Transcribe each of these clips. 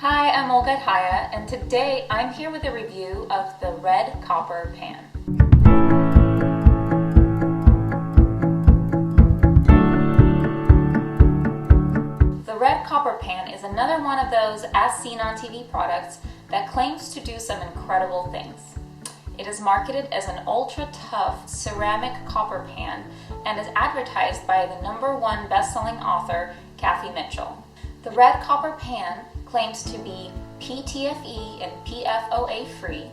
Hi, I'm Olga at HighYa, and today I'm here with a review of the red copper pan. The red copper pan is another one of those as seen on TV products that claims to do some incredible things. It is marketed as an ultra-tough ceramic copper pan and is advertised by the #1 best-selling author, Kathy Mitchell. The red copper pan claims to be PTFE and PFOA free.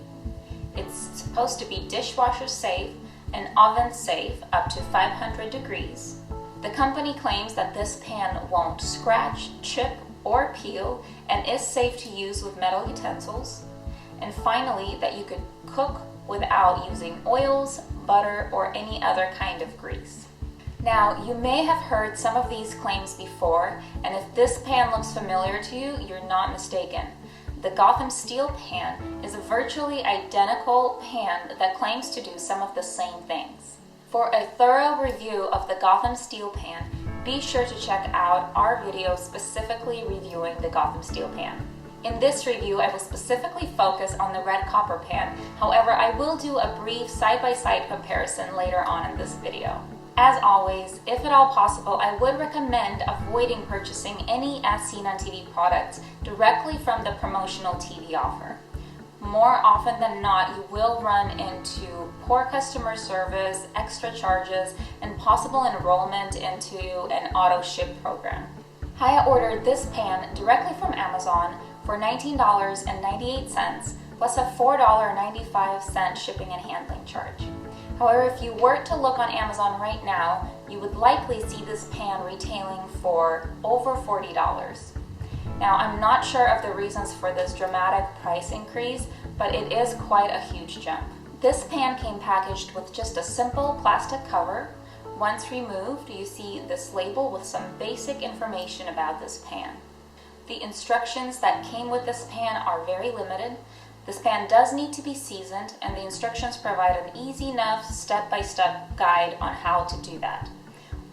It's supposed to be dishwasher safe and oven safe up to 500 degrees. The company claims that this pan won't scratch, chip, or peel and is safe to use with metal utensils. And finally, that you could cook without using oils, butter, or any other kind of grease. Now, you may have heard some of these claims before, and if this pan looks familiar to you, you're not mistaken. The Gotham Steel pan is a virtually identical pan that claims to do some of the same things. For a thorough review of the Gotham Steel pan, be sure to check out our video specifically reviewing the Gotham Steel pan. In this review, I will specifically focus on the red copper pan. However, I will do a brief side-by-side comparison later on in this video. As always, if at all possible, I would recommend avoiding purchasing any as seen on TV products directly from the promotional TV offer. More often than not, you will run into poor customer service, extra charges, and possible enrollment into an auto ship program. HighYa ordered this pan directly from Amazon for $19.98 plus a $4.95 shipping and handling charge. However, if you were to look on Amazon right now, you would likely see this pan retailing for over $40. Now, I'm not sure of the reasons for this dramatic price increase, but it is quite a huge jump. This pan came packaged with just a simple plastic cover. Once removed, you see this label with some basic information about this pan. The instructions that came with this pan are very limited. This pan does need to be seasoned, and the instructions provide an easy enough step-by-step guide on how to do that.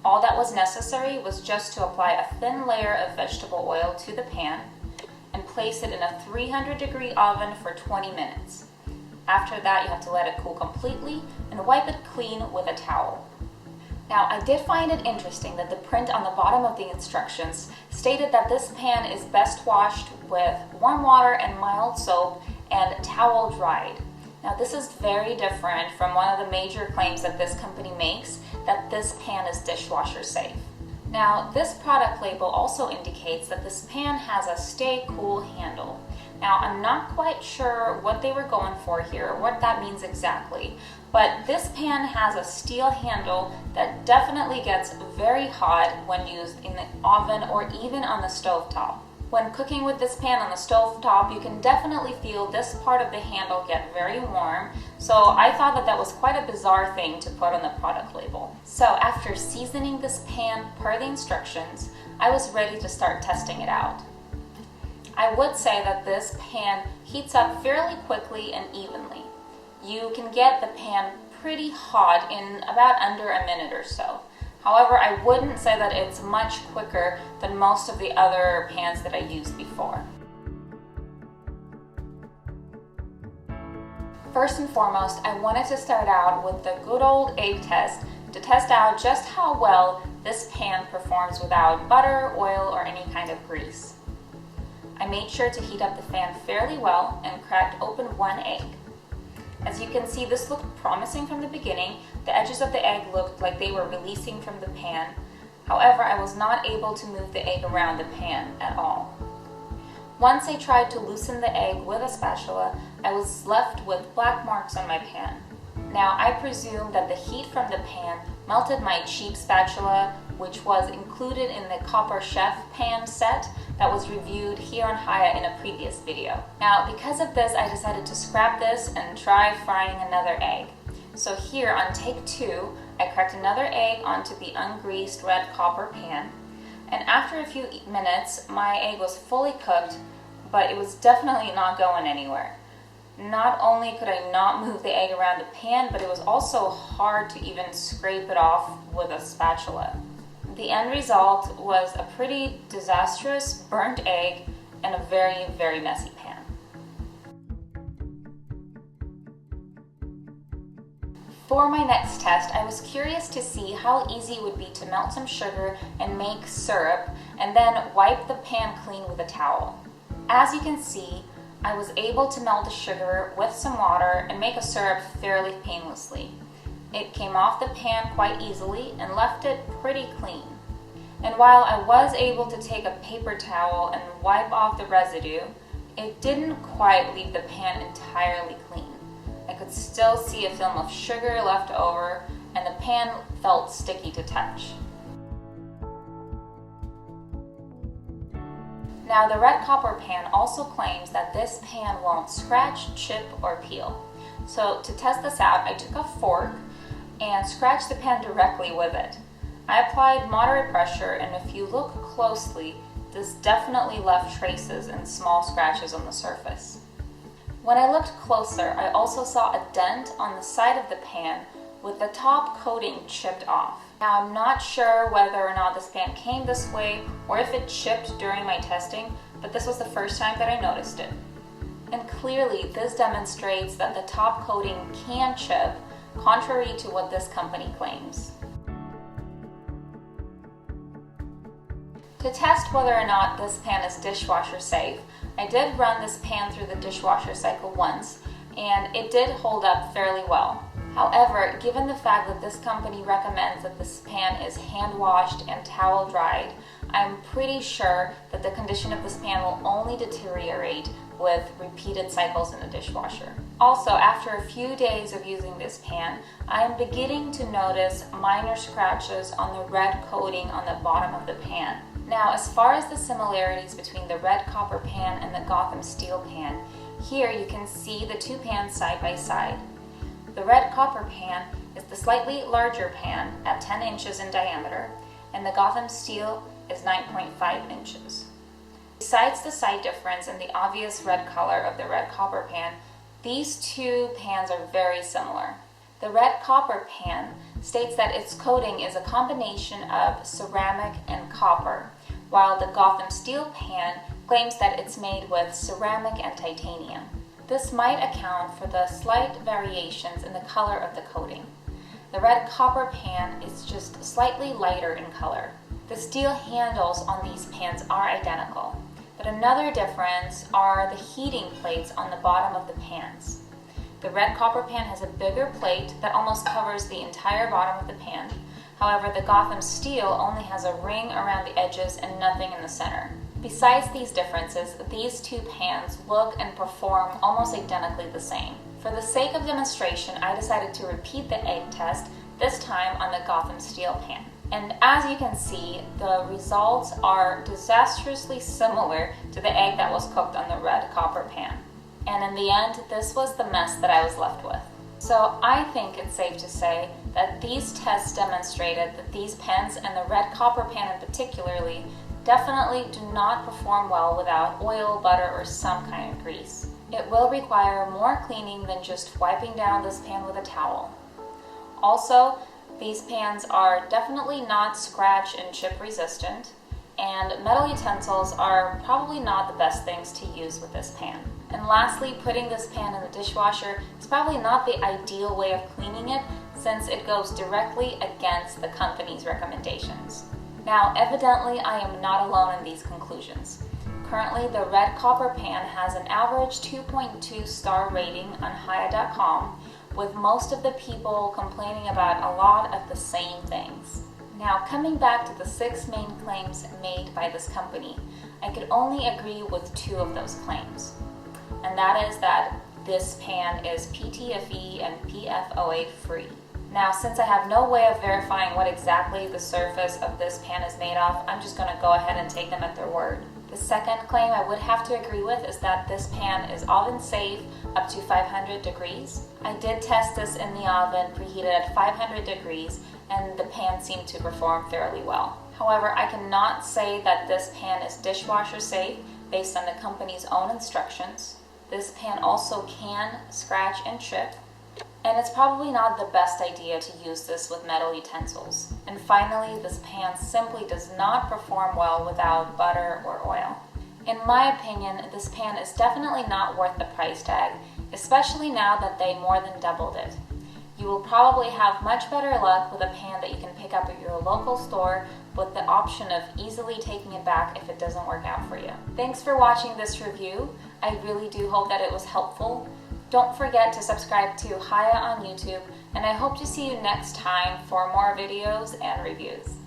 All that was necessary was just to apply a thin layer of vegetable oil to the pan and place it in a 300-degree oven for 20 minutes. After that, you have to let it cool completely and wipe it clean with a towel. Now, I did find it interesting that the print on the bottom of the instructions stated that this pan is best washed with warm water and mild soap and towel dried. Now, this is very different from one of the major claims that this company makes, that this pan is dishwasher safe. Now, this product label also indicates that this pan has a stay cool handle. Now, I'm not quite sure what they were going for here, what that means exactly, but this pan has a steel handle that definitely gets very hot when used in the oven or even on the stovetop. When cooking with this pan on the stovetop, you can definitely feel this part of the handle get very warm, so I thought that that was quite a bizarre thing to put on the product label. So after seasoning this pan per the instructions, I was ready to start testing it out. I would say that this pan heats up fairly quickly and evenly. You can get the pan pretty hot in about under a minute or so. However, I wouldn't say that it's much quicker than most of the other pans that I used before. First and foremost, I wanted to start out with the good old egg test to test out just how well this pan performs without butter, oil, or any kind of grease. I made sure to heat up the fan fairly well and cracked open one egg. As you can see, this looked promising from the beginning. The edges of the egg looked like they were releasing from the pan. However, I was not able to move the egg around the pan at all. Once I tried to loosen the egg with a spatula, I was left with black marks on my pan. Now, I presume that the heat from the pan melted my cheap spatula, which was included in the Copper Chef pan set that was reviewed here on HighYa in a previous video. Now, because of this, I decided to scrap this and try frying another egg. So here on take 2, I cracked another egg onto the ungreased red copper pan, and after a few minutes, my egg was fully cooked, but it was definitely not going anywhere. Not only could I not move the egg around the pan, but it was also hard to even scrape it off with a spatula. The end result was a pretty disastrous burnt egg and a very, very messy pan. For my next test, I was curious to see how easy it would be to melt some sugar and make syrup, and then wipe the pan clean with a towel. As you can see, I was able to melt the sugar with some water and make a syrup fairly painlessly. It came off the pan quite easily and left it pretty clean. And while I was able to take a paper towel and wipe off the residue, it didn't quite leave the pan entirely clean. I could still see a film of sugar left over, and the pan felt sticky to touch. Now, the red copper pan also claims that this pan won't scratch, chip, or peel. So to test this out, I took a fork and scratched the pan directly with it. I applied moderate pressure, and if you look closely, this definitely left traces and small scratches on the surface. When I looked closer, I also saw a dent on the side of the pan with the top coating chipped off. Now, I'm not sure whether or not this pan came this way or if it chipped during my testing, but this was the first time that I noticed it. And clearly, this demonstrates that the top coating can chip, contrary to what this company claims. To test whether or not this pan is dishwasher safe, I did run this pan through the dishwasher cycle once, and it did hold up fairly well. However, given the fact that this company recommends that this pan is hand washed and towel dried, I'm pretty sure that the condition of this pan will only deteriorate with repeated cycles in the dishwasher. Also, after a few days of using this pan, I am beginning to notice minor scratches on the red coating on the bottom of the pan. Now, as far as the similarities between the red copper pan and the Gotham steel pan, here you can see the two pans side by side. The red copper pan is the slightly larger pan at 10 inches in diameter, and the Gotham steel is 9.5 inches. Besides the side difference and the obvious red color of the red copper pan, these two pans are very similar. The red copper pan states that its coating is a combination of ceramic and copper, while the Gotham steel pan claims that it's made with ceramic and titanium. This might account for the slight variations in the color of the coating. The red copper pan is just slightly lighter in color. The steel handles on these pans are identical, but another difference are the heating plates on the bottom of the pans. The red copper pan has a bigger plate that almost covers the entire bottom of the pan. However, the Gotham steel only has a ring around the edges and nothing in the center. Besides these differences, these two pans look and perform almost identically the same. For the sake of demonstration, I decided to repeat the egg test, this time on the Gotham steel pan. And as you can see, the results are disastrously similar to the egg that was cooked on the red copper pan. And in the end, this was the mess that I was left with. So I think it's safe to say that these tests demonstrated that these pans, and the red copper pan in particularly, definitely do not perform well without oil, butter, or some kind of grease. It will require more cleaning than just wiping down this pan with a towel. Also, these pans are definitely not scratch and chip resistant, and metal utensils are probably not the best things to use with this pan. And lastly, putting this pan in the dishwasher is probably not the ideal way of cleaning it, since it goes directly against the company's recommendations. Now, evidently, I am not alone in these conclusions. Currently, the red copper pan has an average 2.2 star rating on HighYa.com, with most of the people complaining about a lot of the same things. Now, coming back to the 6 main claims made by this company, I could only agree with 2 of those claims. And that is that this pan is PTFE and PFOA free. Now, since I have no way of verifying what exactly the surface of this pan is made of, I'm just going to go ahead and take them at their word. The second claim I would have to agree with is that this pan is oven safe up to 500 degrees. I did test this in the oven preheated at 500 degrees, and the pan seemed to perform fairly well. However, I cannot say that this pan is dishwasher safe based on the company's own instructions. This pan also can scratch and chip, and it's probably not the best idea to use this with metal utensils. And finally, this pan simply does not perform well without butter or oil. In my opinion, this pan is definitely not worth the price tag, especially now that they more than doubled it. You will probably have much better luck with a pan that you can pick up at your local store with the option of easily taking it back if it doesn't work out for you. Thanks for watching this review. I really do hope that it was helpful. Don't forget to subscribe to HighYa on YouTube, and I hope to see you next time for more videos and reviews.